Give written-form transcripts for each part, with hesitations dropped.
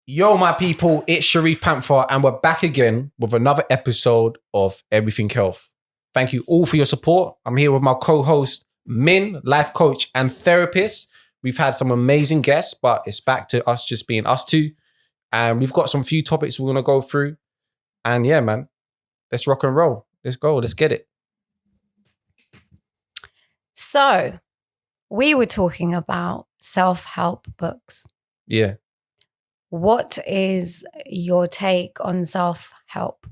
Yo, my people, it's Sharif Pantha, and we're back again with another episode of Everything Health. Thank you all for your support. I'm here with my co-host, Min, life coach and therapist. We've had some amazing guests, but it's back to us just being us two. And we've got some few topics we're going to go through. And yeah, man, let's rock and roll. Let's go. Let's get it. So, we were talking about self-help books. Yeah. What is your take on self-help?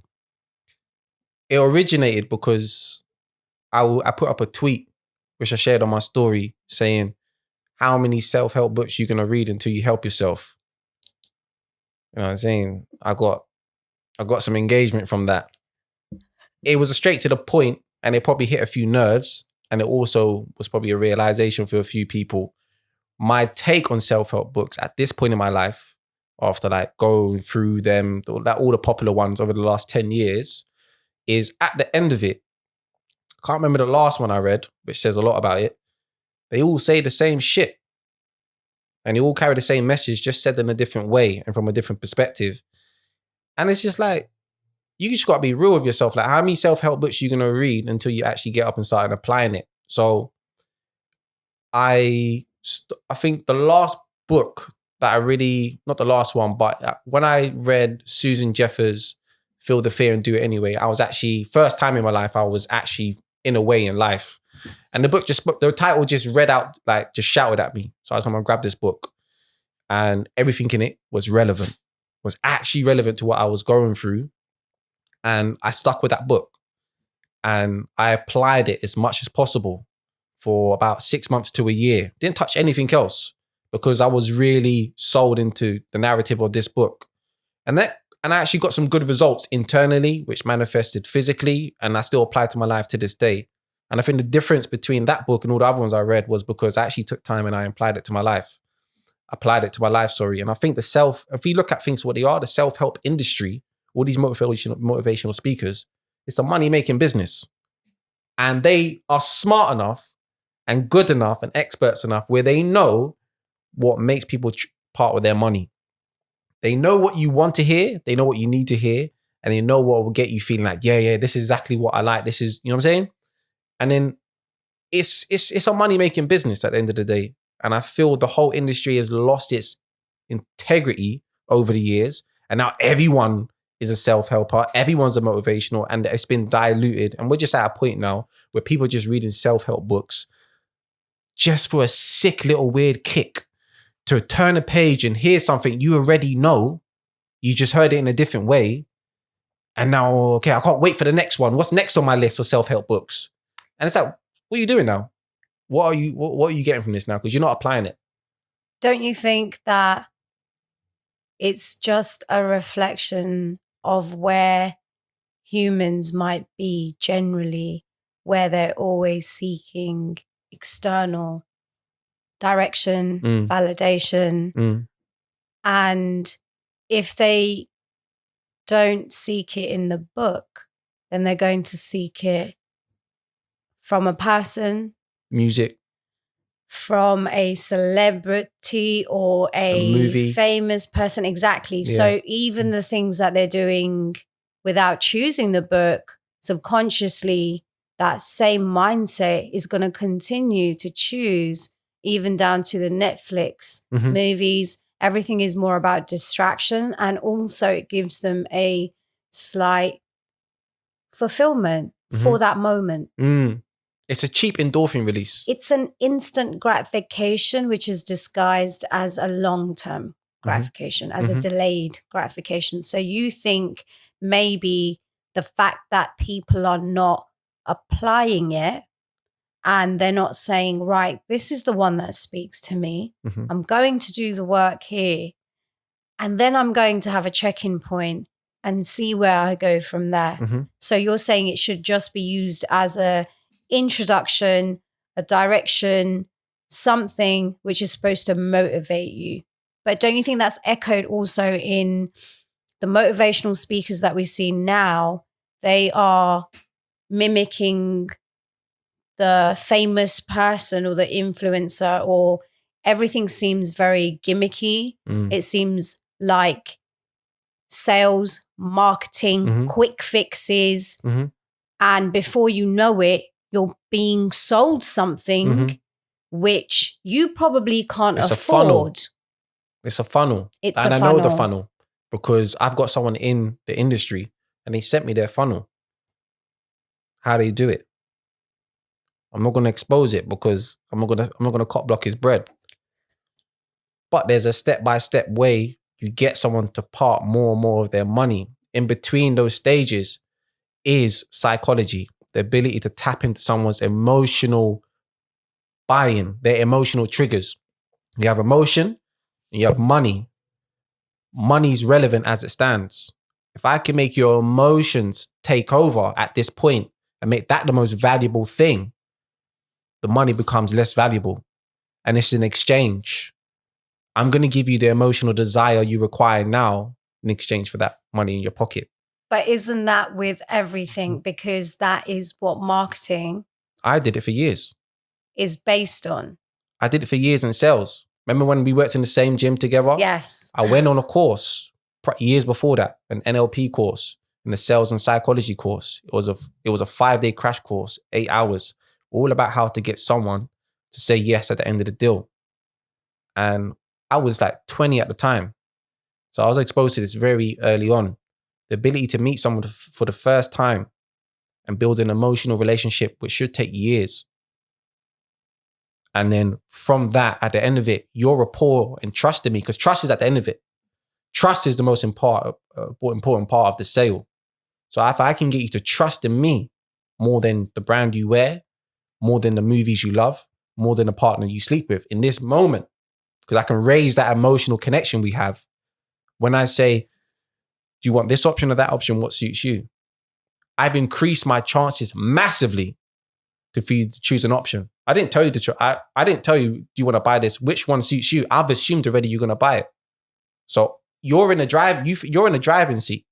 It originated because I put up a tweet, which I shared on my story, saying, how many self-help books you're going to read until you help yourself? You know what I'm saying? I got some engagement from that. It was straight to the point, and it probably hit a few nerves, and it also was probably a realization for a few people. My take on self-help books at this point in my life, after like going through them, all the popular ones over the last 10 years, is at the end of it, I can't remember the last one I read, which says a lot about it. They all say the same shit. And they all carry the same message, just said in a different way and from a different perspective. And it's just like, you just got to be real with yourself. Like, how many self-help books are you going to read until you actually get up and start applying it? So I think the last book that I really, not the last one, but when I read Susan Jeffers' Feel the Fear and Do It Anyway, I was actually, first time in my life, I was actually in a way in life. And the title just read out, like just shouted at me. So I was going to grab this book, and everything in it was relevant, was actually relevant to what I was going through. And I stuck with that book and I applied it as much as possible for about 6 months to a year. Didn't touch anything else because I was really sold into the narrative of this book. And I actually got some good results internally, which manifested physically, and I still apply to my life to this day. And I think the difference between that book and all the other ones I read was because I actually took time and I applied it to my life. And I think if you look at things for what they are, the self-help industry, all these motivational speakers, it's a money-making business. And they are smart enough and good enough and experts enough where they know what makes people part with their money. They know what you want to hear, they know what you need to hear, and they know what will get you feeling like, yeah, this is exactly what I like. This is, you know what I'm saying? And then it's a money-making business at the end of the day. And I feel the whole industry has lost its integrity over the years. And now everyone is a self-helper. Everyone's a motivational, and it's been diluted. And we're just at a point now where people are just reading self-help books just for a sick little weird kick to turn a page and hear something you already know. You just heard it in a different way. And now, okay, I can't wait for the next one. What's next on my list of self-help books? And it's like, what are you doing now? What are you getting from this now? Because you're not applying it. Don't you think that it's just a reflection of where humans might be generally, where they're always seeking external direction, validation. And if they don't seek it in the book, then they're going to seek it from a person, music, from a celebrity or a movie, famous person. Exactly. Yeah. So even the things that they're doing without choosing the book, subconsciously, that same mindset is going to continue to choose, even down to the Netflix movies. Everything is more about distraction, and also it gives them a slight fulfillment for that moment. It's a cheap endorphin release. It's an instant gratification, which is disguised as a long-term gratification, as a delayed gratification. So you think maybe the fact that people are not applying it and they're not saying, right, this is the one that speaks to me. I'm going to do the work here. And then I'm going to have a check-in point and see where I go from there. So you're saying it should just be used as a introduction, a direction, something which is supposed to motivate you. But don't you think that's echoed also in the motivational speakers that we see now? They are mimicking the famous person or the influencer, or everything seems very gimmicky. It seems like sales, marketing, quick fixes. And before you know it, you're being sold something which you probably can't afford. It's a funnel. It's and a I funnel. know the funnel because I've got someone in the industry and they sent me their funnel. How do you do it? I'm not going to expose it because I'm not going to cop block his bread. But there's a step-by-step way you get someone to part more and more of their money. In between those stages is psychology, the ability to tap into someone's emotional buy-in, their emotional triggers. You have emotion and you have money. Money's relevant as it stands. If I can make your emotions take over at this point and make that the most valuable thing, the money becomes less valuable. And it's an exchange. I'm going to give you the emotional desire you require now in exchange for that money in your pocket. But isn't that with everything? Because that is what marketing I did it for years. is based on. I did it for years in sales. Remember when we worked in the same gym together? Yes. I went on a course years before that, an NLP course and a sales and psychology course. It was a 5-day crash course, 8 hours, all about how to get someone to say yes at the end of the deal. And I was like 20 at the time. So I was exposed to this very early on. The ability to meet someone for the first time and build an emotional relationship, which should take years. And then from that, at the end of it, your rapport and trust in me, because trust is at the end of it. Trust is the most important part of the sale. So if I can get you to trust in me more than the brand you wear, more than the movies you love, more than the partner you sleep with in this moment, because I can raise that emotional connection we have. When I say, do you want this option or that option? What suits you? I've increased my chances massively for you to choose an option. I didn't tell you I didn't tell you, do you want to buy this? Which one suits you? I've assumed already you're going to buy it. So you're in the driving seat.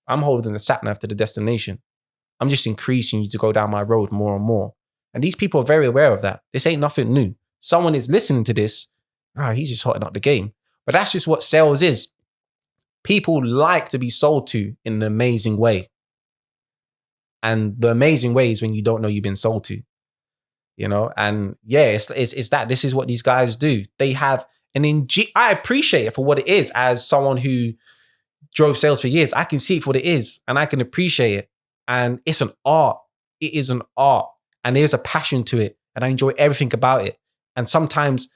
I'm holding the sat nav to the destination. I'm just increasing you to go down my road more and more. And these people are very aware of that. This ain't nothing new. Someone is listening to this. He's just hotting up the game. But that's just what sales is. People like to be sold to in an amazing way. And the amazing way is when you don't know you've been sold to. You know, and yeah, it's that this is what these guys do. They have I appreciate it for what it is. As someone who drove sales for years, I can see it for what it is and I can appreciate it. And it's an art. It is an art. And there's a passion to it. And I enjoy everything about it. And sometimes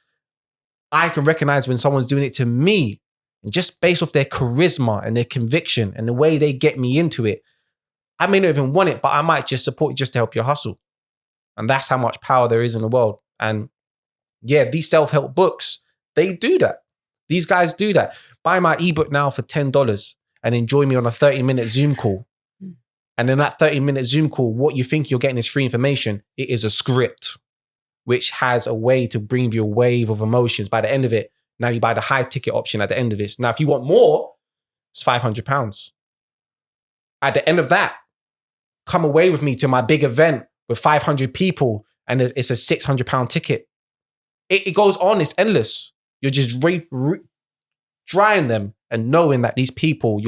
I can recognize when someone's doing it to me, just based off their charisma and their conviction and the way they get me into it. I may not even want it, but I might just support you just to help your hustle. And that's how much power there is in the world. And yeah, these self-help books, they do that. These guys do that. Buy my ebook now for $10 and enjoy me on a 30-minute Zoom call. And in that 30-minute Zoom call, what you think you're getting is free information. It is a script, which has a way to bring you a wave of emotions. By the end of it, now you buy the high ticket option at the end of this. Now, if you want more, it's £500. At the end of that, come away with me to my big event with 500 people and it's a £600 ticket. It goes on, it's endless. You're just drying them and knowing that these people,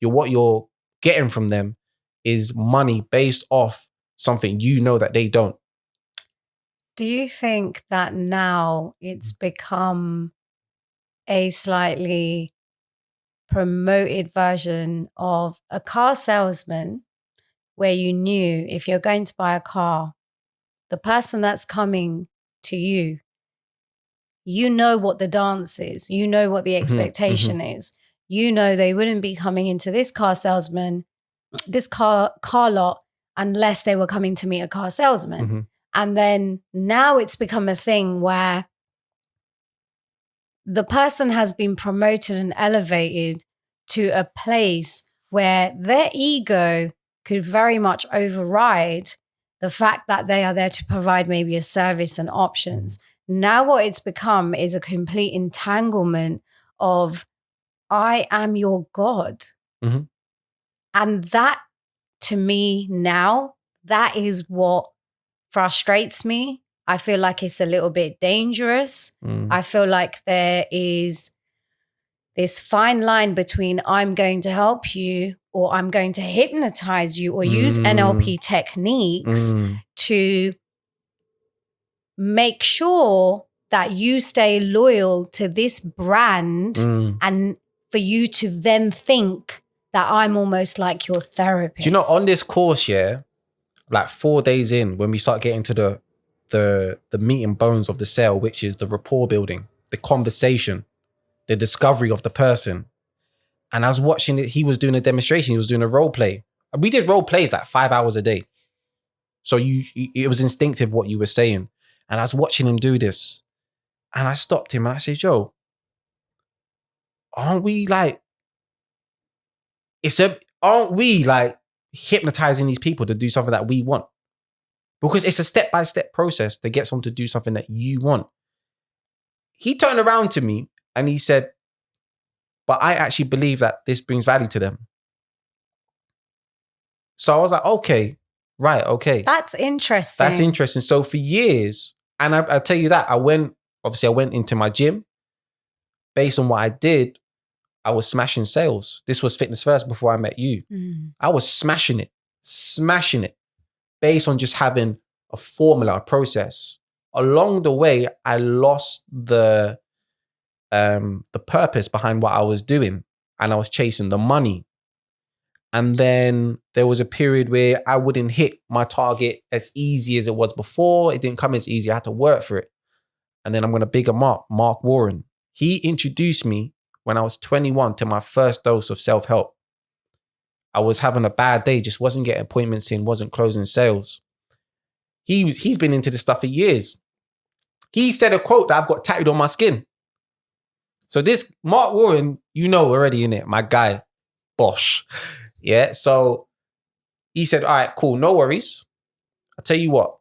what you're getting from them is money based off something you know that they don't. Do you think that now it's become a slightly promoted version of a car salesman where you knew if you're going to buy a car, the person that's coming to you, you know what the dance is, you know what the expectation is. You know they wouldn't be coming into this car lot unless they were coming to meet a car salesman. And then now it's become a thing where the person has been promoted and elevated to a place where their ego could very much override the fact that they are there to provide maybe a service and options. Now what it's become is a complete entanglement of, I am your God. And that, to me now, that is what frustrates me. I feel like it's a little bit dangerous. I feel like there is this fine line between I'm going to help you or I'm going to hypnotize you or use NLP techniques to make sure that you stay loyal to this brand and for you to then think that I'm almost like your therapist. Do you know, on this course, yeah, like 4 days in, when we start getting to the meat and bones of the sale, which is the rapport building, the conversation, the discovery of the person. And I was watching it. He was doing a demonstration. He was doing a role play. We did role plays like 5 hours a day. So it was instinctive what you were saying. And I was watching him do this. And I stopped him and I said, Joe, aren't we like hypnotizing these people to do something that we want? Because it's a step-by-step process to get someone to do something that you want. He turned around to me and he said, but I actually believe that this brings value to them. So I was like, okay, right, okay. That's interesting. That's interesting. So for years, and I tell you that, I went into my gym. Based on what I did, I was smashing sales. This was Fitness First before I met you. I was smashing it based on just having a formula, a process. Along the way, I lost the purpose behind what I was doing, and I was chasing the money. And then there was a period where I wouldn't hit my target as easy as it was before. It didn't come as easy. I had to work for it. And then I'm going to big him up, Mark Warren. He introduced me when I was 21 to my first dose of self-help. I was having a bad day, just wasn't getting appointments in, wasn't closing sales. He's been into this stuff for years. He said a quote that I've got tattooed on my skin. So this Mark Warren, you know already, innit? My guy, Bosch. Yeah. So he said, all right, cool. No worries. I'll tell you what.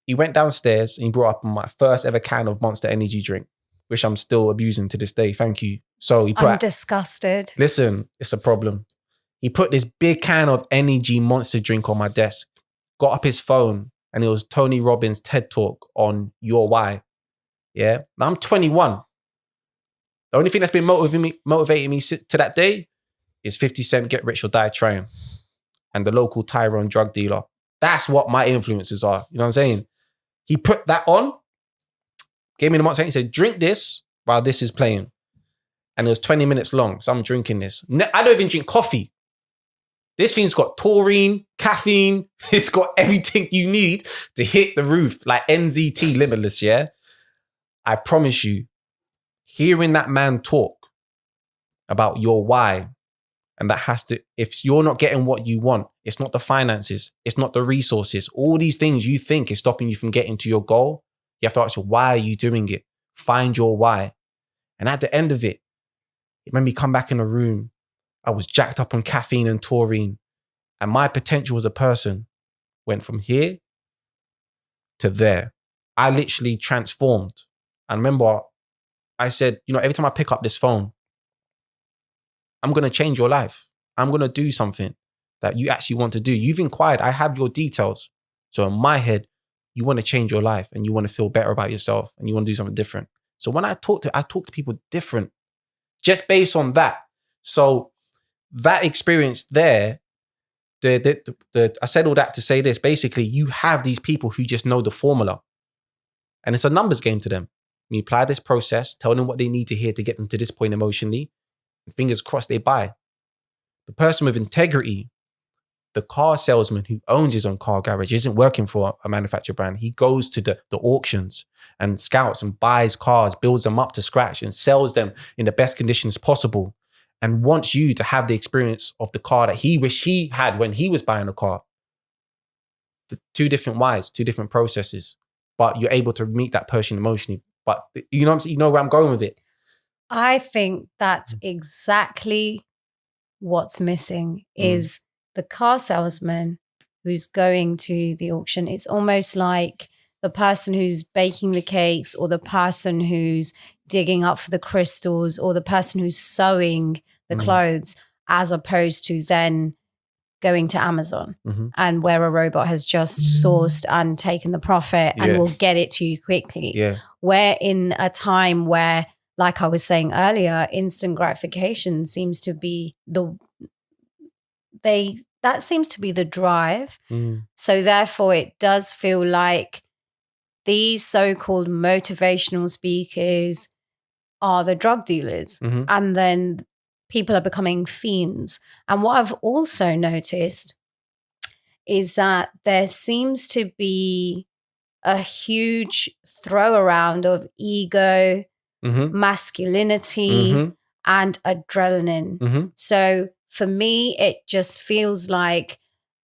He went downstairs and he brought up my first ever can of Monster Energy drink, which I'm still abusing to this day. Thank you. So I'm disgusted. Listen, it's a problem. He put this big can of energy monster drink on my desk, got up his phone, and it was Tony Robbins' TED Talk on Your Why. Yeah. Now I'm 21. The only thing that's been motivating me to that day is 50 Cent Get Rich or Die Trying and the local Tyrone drug dealer. That's what my influences are. You know what I'm saying? He put that on, gave me the monster, and he said, drink this while this is playing. And it was 20 minutes long. So I'm drinking this. I don't even drink coffee. This thing's got taurine, caffeine. It's got everything you need to hit the roof, like NZT Limitless, yeah? I promise you, hearing that man talk about your why, and that has to, if you're not getting what you want, it's not the finances, it's not the resources, all these things you think is stopping you from getting to your goal. You have to ask yourself, why are you doing it? Find your why. And at the end of it, it made me come back in the room. I was jacked up on caffeine and taurine, and my potential as a person went from here to there. I literally transformed. And remember, I said, every time I pick up this phone, I'm going to change your life. I'm going to do something that you actually want to do. You've inquired. I have your details. So in my head, you want to change your life and you want to feel better about yourself and you want to do something different. So when I talk to people different, just based on that. So that experience there, I said all that to say this. Basically, you have these people who just know the formula. And it's a numbers game to them. You apply this process, tell them what they need to hear to get them to this point emotionally. And fingers crossed they buy. The person with integrity, the car salesman who owns his own car garage, isn't working for a manufacturer brand. He goes to the auctions and scouts and buys cars, builds them up to scratch and sells them in the best conditions possible and wants you to have the experience of the car that he wished he had when he was buying a car. The two different whys, two different processes, but you're able to meet that person emotionally. But you know where I'm going with it. I think that's exactly what's missing is the car salesman who's going to the auction. It's almost like the person who's baking the cakes or the person who's digging up for the crystals or the person who's sewing the clothes, as opposed to then going to Amazon and where a robot has just sourced and taken the profit and will get it to you quickly. Yeah. We're in a time where like I was saying earlier, instant gratification seems to be that seems to be the drive. So therefore it does feel like these so-called motivational speakers are the drug dealers. And then people are becoming fiends. And what I've also noticed is that there seems to be a huge throw around of ego, masculinity, and adrenaline. So for me, it just feels like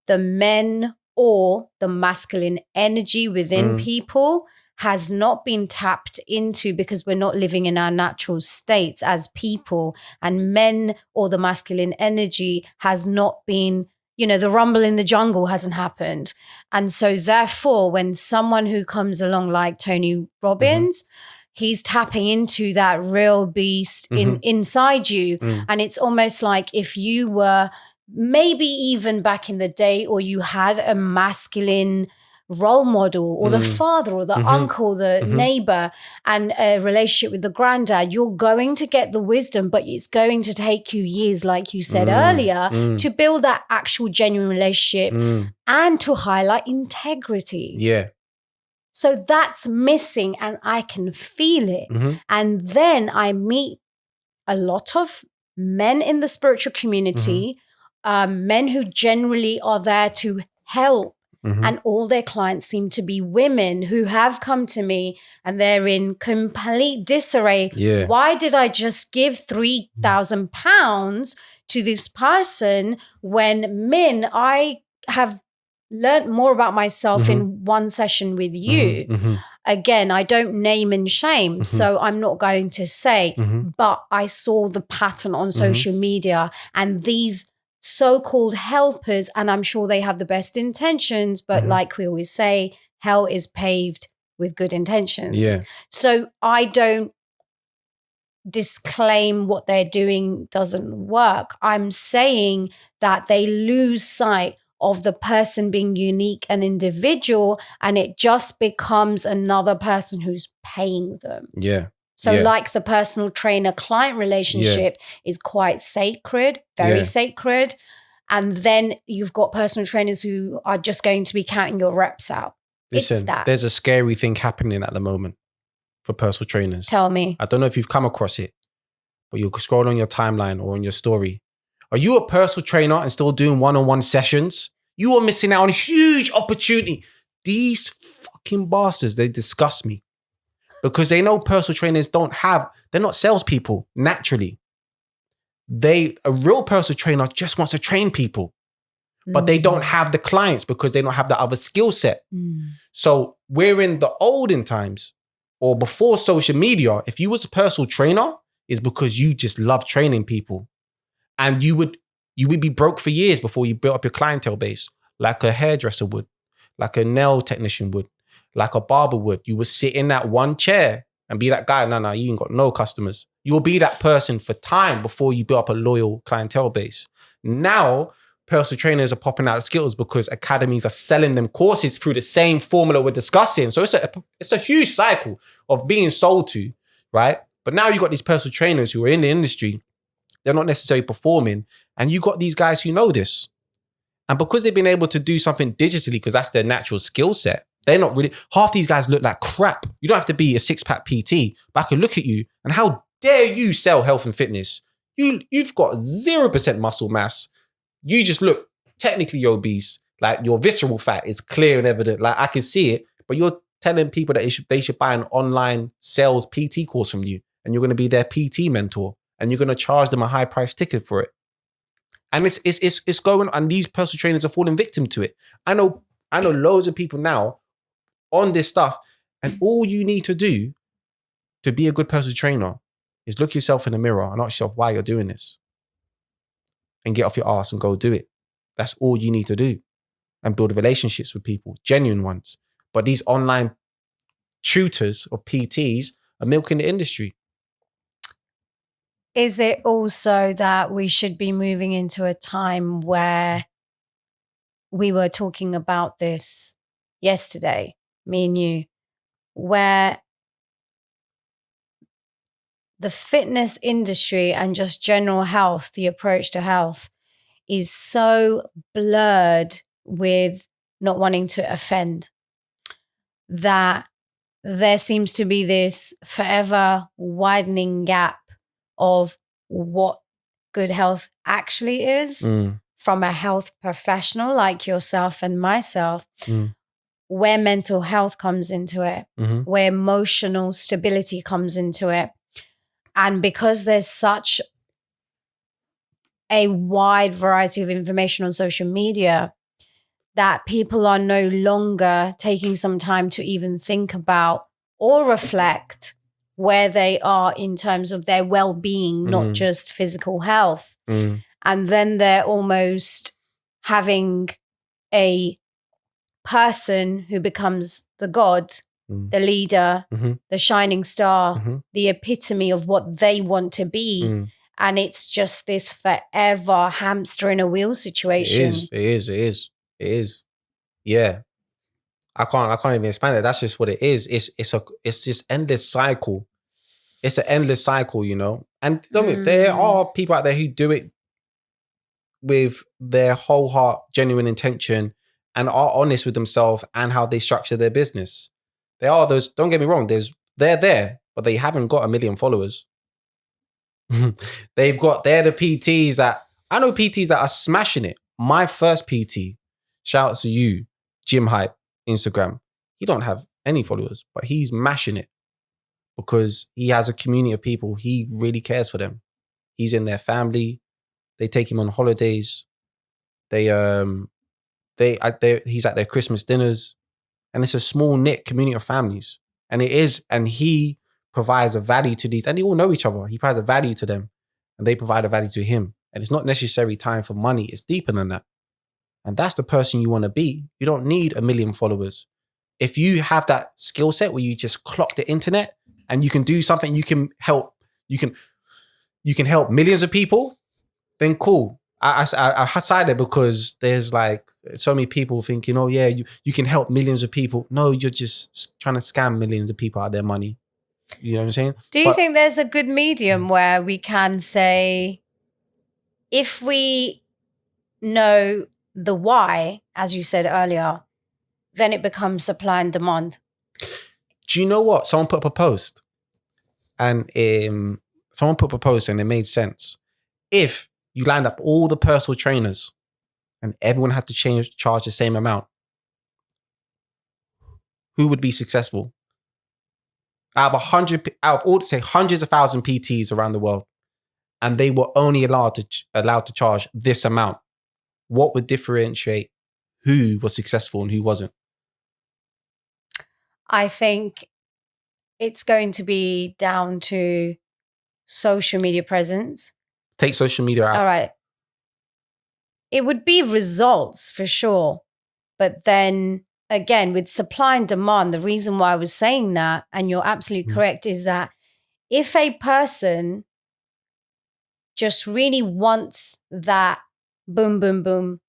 the men or the masculine energy within people has not been tapped into because we're not living in our natural states as people, and men or the masculine energy has not been, the rumble in the jungle hasn't happened. And so therefore, when someone who comes along like Tony Robbins, he's tapping into that real beast inside you. And it's almost like if you were maybe even back in the day, or you had a masculine role model, or the father or the uncle, the neighbor, and a relationship with the granddad, you're going to get the wisdom, but it's going to take you years, like you said earlier, to build that actual genuine relationship and to highlight integrity. Yeah. So that's missing, and I can feel it. And then I meet a lot of men in the spiritual community, men who generally are there to help. And all their clients seem to be women who have come to me and they're in complete disarray. Yeah. Why did I just give £3,000 to this person when men, I have learned more about myself in one session with you. Again, I don't name and shame, so I'm not going to say, but I saw the pattern on social media, and these so-called helpers, and I'm sure they have the best intentions, but like we always say, hell is paved with good intentions. Yeah. So I don't disclaim what they're doing doesn't work. I'm saying that they lose sight of the person being unique and individual, and it just becomes another person who's paying them. Yeah. So like the personal trainer client relationship is quite sacred, very sacred. And then you've got personal trainers who are just going to be counting your reps out. Listen, it's that. There's a scary thing happening at the moment for personal trainers. Tell me. I don't know if you've come across it, but you'll scroll on your timeline or on your story. Are you a personal trainer and still doing one-on-one sessions? You are missing out on a huge opportunity. These fucking bastards, they disgust me. Because they know personal trainers they're not salespeople naturally. A real personal trainer just wants to train people, but they don't have the clients because they don't have the other skill set. So we're in the olden times, or before social media, if you was a personal trainer, is because you just love training people. And you would be broke for years before you built up your clientele base, like a hairdresser would, like a nail technician would, like a barber would. You would sit in that one chair and be that guy. No, you ain't got no customers. You'll be that person for time before you build up a loyal clientele base. Now, personal trainers are popping out of skills because academies are selling them courses through the same formula we're discussing. So it's a huge cycle of being sold to, right? But now you've got these personal trainers who are in the industry. They're not necessarily performing. And you got these guys who know this. And because they've been able to do something digitally, because that's their natural skill set, they're not really, half these guys look like crap. You don't have to be a six-pack PT, but I can look at you and how dare you sell health and fitness? You've got 0% muscle mass. You just look, technically you're obese. Like your visceral fat is clear and evident. Like I can see it, but you're telling people that they should buy an online sales PT course from you, and you're going to be their PT mentor, and you're going to charge them a high price ticket for it. And it's going, and these personal trainers are falling victim to it. I know loads of people now on this stuff, and all you need to do to be a good personal trainer is look yourself in the mirror and ask yourself why you're doing this, and get off your ass and go do it. That's all you need to do, and build relationships with people, genuine ones. But these online tutors or PTs are milking the industry. Is it also that we should be moving into a time where we were talking about this yesterday, me and you, where the fitness industry and just general health, the approach to health is so blurred with not wanting to offend that there seems to be this forever widening gap of what good health actually is from a health professional like yourself and myself, where mental health comes into it, where emotional stability comes into it. And because there's such a wide variety of information on social media, that people are no longer taking some time to even think about or reflect where they are in terms of their well-being, not just physical health. And then they're almost having a person who becomes the god, the leader, the shining star, the epitome of what they want to be. And it's just this forever hamster in a wheel situation. It is. Yeah. I can't even expand it. That's just what it is. It's this endless cycle. It's an endless cycle, you know. And there are people out there who do it with their whole heart, genuine intention, and are honest with themselves and how they structure their business. There are those, don't get me wrong, they're there, but they haven't got 1 million followers. They're the PTs that, I know PTs that are smashing it. My first PT, shout out to you, Gym Hype, Instagram. He don't have any followers, but he's mashing it because he has a community of people. He really cares for them. He's in their family. They take him on holidays. He's at their Christmas dinners, and it's a small knit community of families. And he provides a value to these, and they all know each other. He provides a value to them, and they provide a value to him. And it's not necessarily time for money. It's deeper than that. And that's the person you want to be. You don't need 1 million followers. If you have that skill set where you just clock the internet and you can do something, you can help millions of people, then cool. I decided because there's like so many people thinking, oh yeah, you can help millions of people. No, you're just trying to scam millions of people out of their money. You know what I'm saying? Do you think there's a good medium where we can say, if we know the why, as you said earlier, then it becomes supply and demand? Do you know what? Someone put up a post and it made sense. If you lined up all the personal trainers and everyone had to charge the same amount, who would be successful? Out of hundreds of thousand PTs around the world, and they were only allowed to charge this amount, what would differentiate who was successful and who wasn't? I think it's going to be down to social media presence. Take social media out. All right. It would be results for sure. But then again, with supply and demand, the reason why I was saying that, and you're absolutely correct, is that if a person just really wants that boom, boom, boom,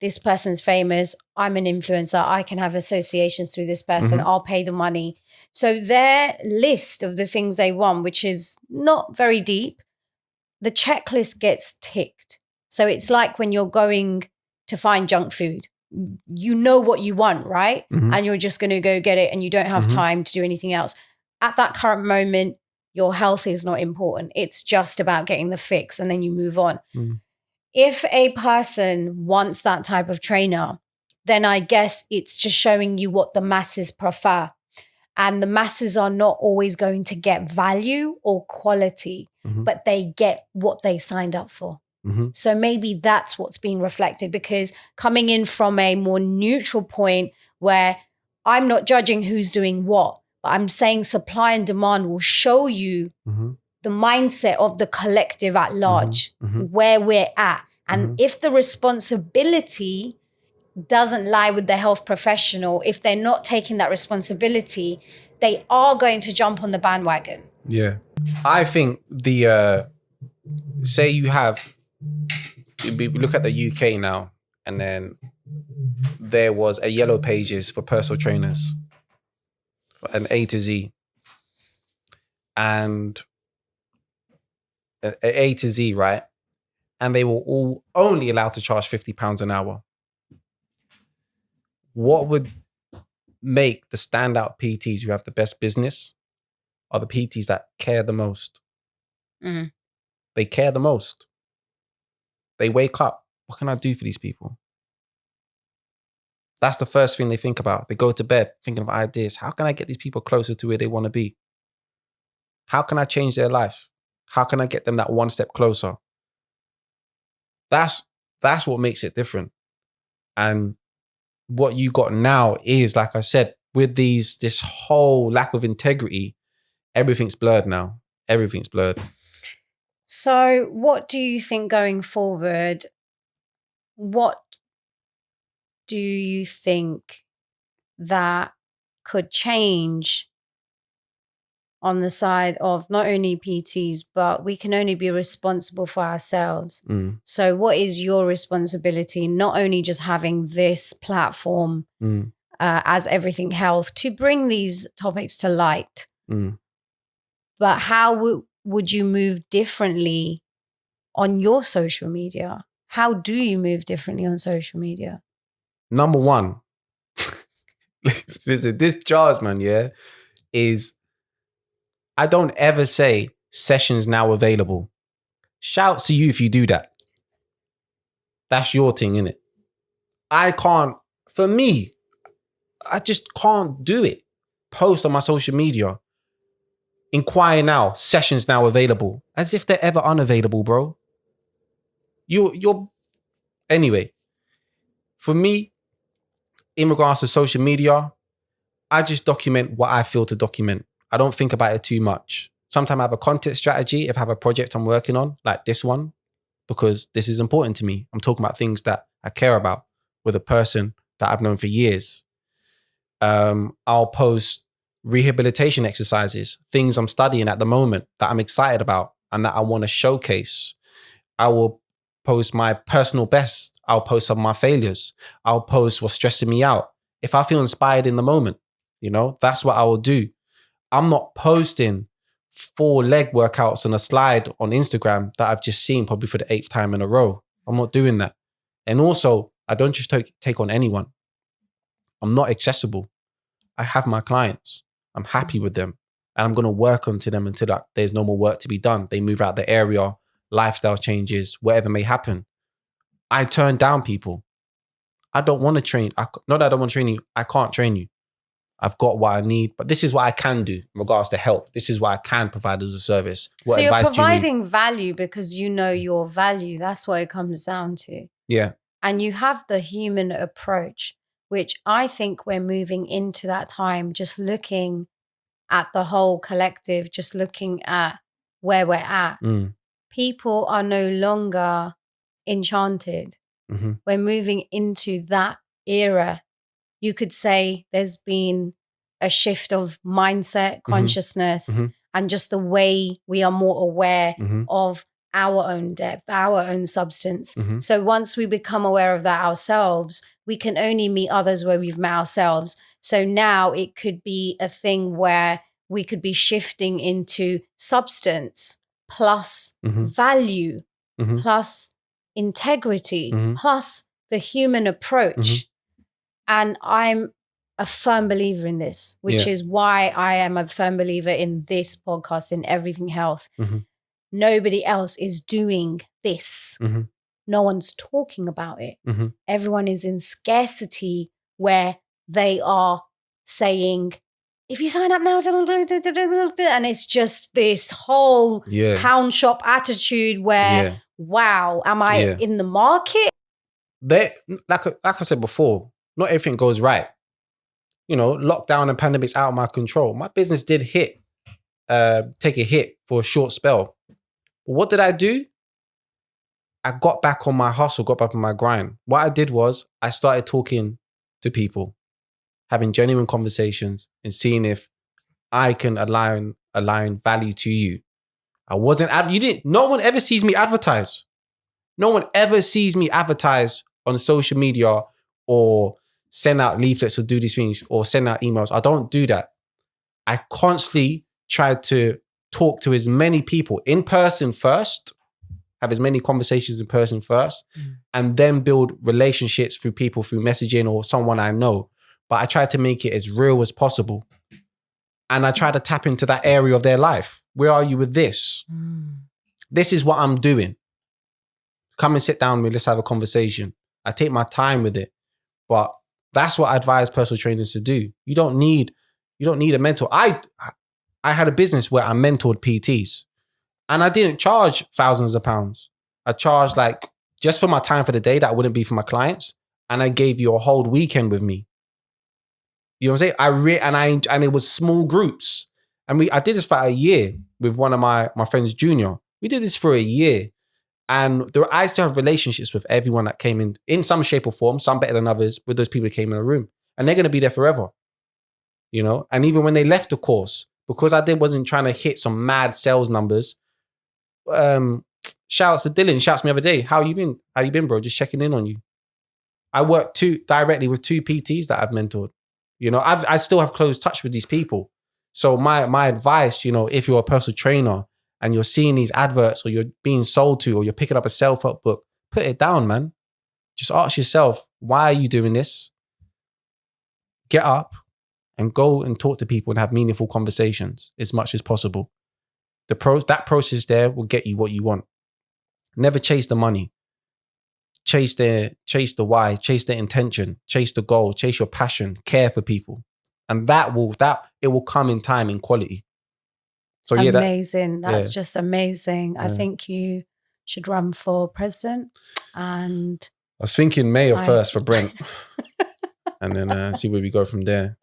this person's famous, I'm an influencer, I can have associations through this person, I'll pay the money. So their list of the things they want, which is not very deep, the checklist gets ticked. So it's like when you're going to find junk food, you know what you want, right? And you're just going to go get it and you don't have time to do anything else. At that current moment, your health is not important. It's just about getting the fix and then you move on. If a person wants that type of trainer, then I guess it's just showing you what the masses prefer. And the masses are not always going to get value or quality, but they get what they signed up for. So maybe that's what's being reflected, because coming in from a more neutral point where I'm not judging who's doing what, but I'm saying supply and demand will show you the mindset of the collective at large, where we're at. And if the responsibility doesn't lie with the health professional, if they're not taking that responsibility, they are going to jump on the bandwagon. Yeah. I think say you have, we look at the UK now, and then there was a yellow pages for personal trainers, for an A to Z. And A to Z, right? And they were all only allowed to charge £50 an hour. What would make the standout PTs who have the best business are the PTs that care the most. Mm. They care the most. They wake up. What can I do for these people? That's the first thing they think about. They go to bed thinking of ideas. How can I get these people closer to where they want to be? How can I change their life? How can I get them that one step closer? That's what makes it different. And what you got now is, like I said, with this whole lack of integrity, everything's blurred now. Everything's blurred. So what do you think going forward? What do you think that could change on the side of not only PTs, but we can only be responsible for ourselves? So what is your responsibility, not only just having this platform as Everything Health to bring these topics to light, but how would you move differently on your social media? How do you move differently on social media? Number one, listen, this jars, man, yeah, is I don't ever say sessions now available. Shouts to you if you do that. That's your thing, innit? I can't, for me, I just can't do it. Post on my social media. Inquire now, sessions now available. As if they're ever unavailable, bro. You're anyway. For me, in regards to social media, I just document what I feel to document. I don't think about it too much. Sometimes I have a content strategy if I have a project I'm working on, like this one, because this is important to me. I'm talking about things that I care about with a person that I've known for years. I'll post rehabilitation exercises, things I'm studying at the moment that I'm excited about and that I want to showcase. I will post my personal best. I'll post some of my failures. I'll post what's stressing me out. If I feel inspired in the moment, that's what I will do. I'm not posting 4 leg workouts on a slide on Instagram that I've just seen probably for the 8th time in a row. I'm not doing that. And also, I don't just take on anyone. I'm not accessible. I have my clients. I'm happy with them. And I'm going to work onto them until there's no more work to be done. They move out the area, lifestyle changes, whatever may happen. I turn down people. I don't want to train. Not that I don't want to train you. I can't train you. I've got what I need, but this is what I can do in regards to help. This is what I can provide as a service. What so you're advice providing value because you know your value. That's what it comes down to. Yeah. And you have the human approach, which I think we're moving into that time, just looking at the whole collective, just looking at where we're at. People are no longer enchanted. We're moving into that era. You could say there's been a shift of mindset, consciousness, and just the way we are more aware of our own depth, our own substance. So once we become aware of that ourselves, we can only meet others where we've met ourselves. So now it could be a thing where we could be shifting into substance plus value plus integrity plus the human approach. And I'm a firm believer in this, which is why I am a firm believer in this podcast, in Everything Health. Nobody else is doing this. No one's talking about it. Everyone is in scarcity where they are saying, if you sign up now, and it's just this whole pound shop attitude where, wow, am I in the market? Like I said before, not everything goes right. Lockdown and pandemic's out of my control. My business did take a hit for a short spell. But what did I do? I got back on my hustle, got back on my grind. What I did was I started talking to people, having genuine conversations and seeing if I can align value to you. No one ever sees me advertise. No one ever sees me advertise on social media or send out leaflets or do these things or send out emails. I don't do that. I constantly try to talk to as many people in person first, have as many conversations in person first, and then build relationships through people, through messaging or someone I know. But I try to make it as real as possible. And I try to tap into that area of their life. Where are you with this? This is what I'm doing. Come and sit down with me. Let's have a conversation. I take my time with it. But that's what I advise personal trainers to do. You don't need a mentor. I had a business where I mentored PTs. And I didn't charge thousands of pounds. I charged like just for my time for the day that wouldn't be for my clients. And I gave you a whole weekend with me. You know what I'm saying? And it was small groups. And I did this for a year with one of my friends, Junior. We did this for a year. And I still have relationships with everyone that came in some shape or form, some better than others, with those people that came in the room. And they're going to be there forever. You know? And even when they left the course, because I wasn't trying to hit some mad sales numbers, shouts to Dylan, shouts me the other day, how you been, bro? Just checking in on you. I work directly with 2 PTs that I've mentored. You know, I still have close touch with these people. So my advice, you know, if you're a personal trainer and you're seeing these adverts or you're being sold to or you're picking up a self-help book, put it down, man. Just ask yourself, why are you doing this? Get up and go and talk to people and have meaningful conversations as much as possible. That process there will get you what you want. Never chase the money. Chase the why, chase the intention, chase the goal, chase your passion, care for people. And it will come in time, in quality. So yeah, amazing. That's just amazing. I think you should run for president. And I was thinking mayor first for Brent. And then see where we go from there.